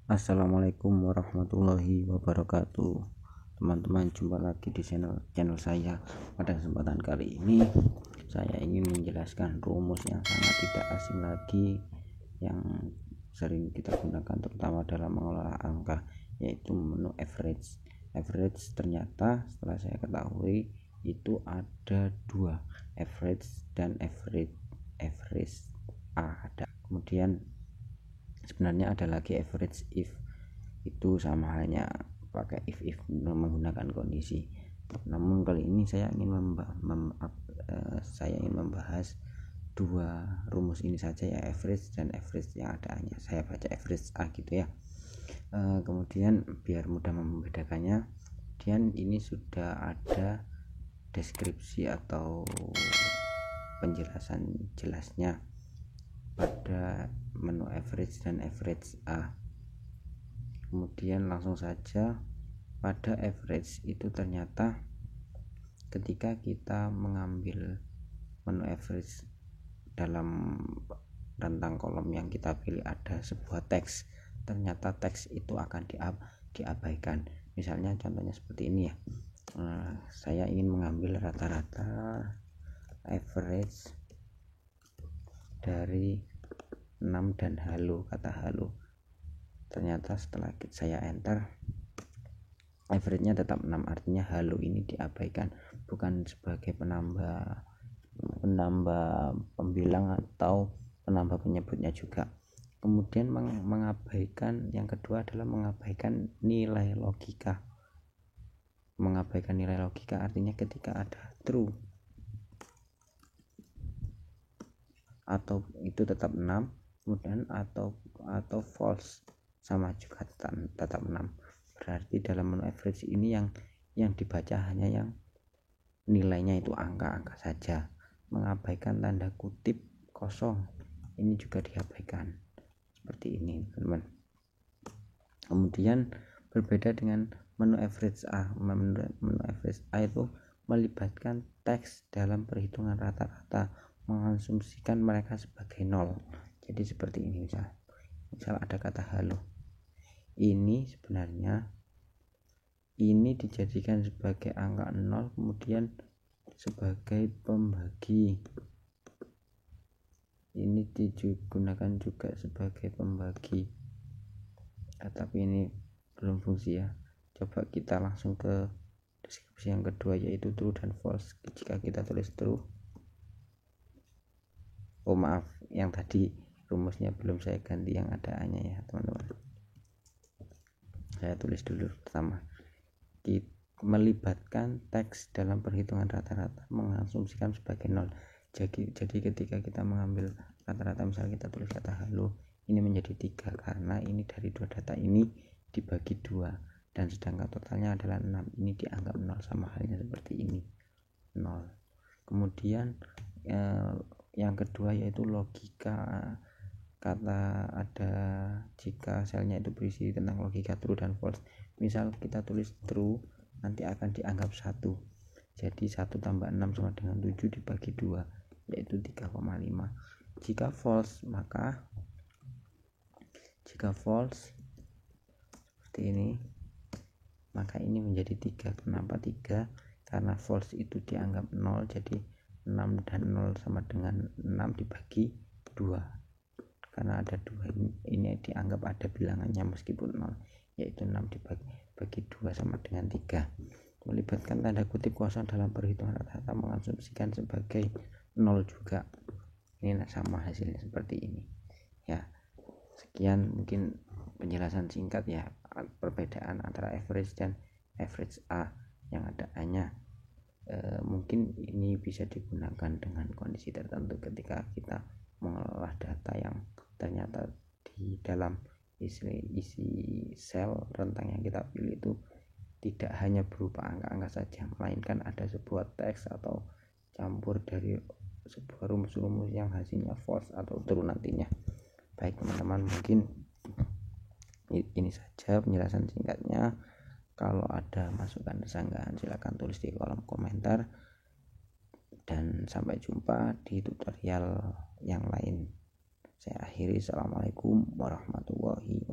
Assalamualaikum warahmatullahi wabarakatuh. Teman-teman, jumpa lagi di channel saya. Pada kesempatan kali ini saya ingin menjelaskan rumus yang sangat tidak asing lagi yang sering kita gunakan terutama dalam mengelola angka, yaitu menu average. Average ternyata setelah saya ketahui itu ada dua, average dan average A. Kemudian sebenarnya ada lagi average if, itu sama halnya pakai if menggunakan kondisi. Namun kali ini saya ingin membahas dua rumus ini saja, ya average dan average yang ada hanya saya baca average A gitu ya. Kemudian biar mudah membedakannya, kemudian ini sudah ada deskripsi atau penjelasan jelasnya pada menu average dan average A. Kemudian langsung saja, pada average itu ternyata ketika kita mengambil menu average, dalam rentang kolom yang kita pilih ada sebuah teks, ternyata teks itu akan diabaikan. Misalnya contohnya seperti ini ya, saya ingin mengambil rata-rata average dari 6 dan halo, kata halo. Ternyata setelah saya enter, average-nya tetap 6, artinya halo ini diabaikan, bukan sebagai penambah pembilang atau penambah penyebutnya juga. Kemudian mengabaikan, yang kedua adalah mengabaikan nilai logika. Mengabaikan nilai logika artinya ketika ada true atau itu tetap 6, kemudian atau false sama juga tetap 6. Berarti dalam menu average ini yang dibaca hanya yang nilainya itu angka-angka saja. Mengabaikan tanda kutip kosong ini juga diabaikan, seperti ini teman-teman. Kemudian berbeda dengan menu average A. Menu average A itu melibatkan teks dalam perhitungan rata-rata, mengasumsikan mereka sebagai 0. Jadi seperti ini, misal ada kata halo, ini sebenarnya ini dijadikan sebagai angka 0, kemudian sebagai pembagi, ini digunakan juga sebagai pembagi, tapi ini belum fungsi ya. Coba kita langsung ke deskripsi yang kedua, yaitu true dan false. Jika kita tulis true, maaf, yang tadi rumusnya belum saya ganti, yang ada A nya ya teman-teman. Saya tulis dulu pertama, melibatkan teks dalam perhitungan rata-rata, mengasumsikan sebagai 0. Jadi ketika kita mengambil rata-rata, misalnya kita tulis kata halo, ini menjadi 3 karena ini dari dua data ini dibagi 2, dan sedangkan totalnya adalah 6, ini dianggap 0, sama halnya seperti ini 0. Kemudian yang kedua yaitu logika. Kata ada jika selnya itu berisi tentang logika true dan false. Misal kita tulis true, nanti akan dianggap 1. Jadi 1 tambah 6 sama dengan 7 dibagi 2, yaitu 3,5. Jika false seperti ini, maka ini menjadi 3. Kenapa 3? Karena false itu dianggap 0, jadi 6 dan 0 sama dengan 6 dibagi 2. Karena ada 2 ini dianggap ada bilangannya meskipun 0, yaitu 6 dibagi 2 sama dengan 3. Melibatkan tanda kutip kosong dalam perhitungan rata-rata, mengasumsikan sebagai 0 juga. Ini sama hasilnya seperti ini ya. Sekian mungkin penjelasan singkat ya, perbedaan antara average dan average A yang ada A-nya. Mungkin ini bisa digunakan dengan kondisi tertentu ketika kita mengolah data yang ternyata di dalam isi sel rentang yang kita pilih itu tidak hanya berupa angka-angka saja, melainkan ada sebuah teks atau campur dari sebuah rumus-rumus yang hasilnya false atau true nantinya. Baik teman-teman, mungkin ini saja penjelasan singkatnya. Kalau ada masukan dan sanggahan silakan tulis di kolom komentar, dan sampai jumpa di tutorial yang lain. Saya akhiri. Assalamualaikum warahmatullahi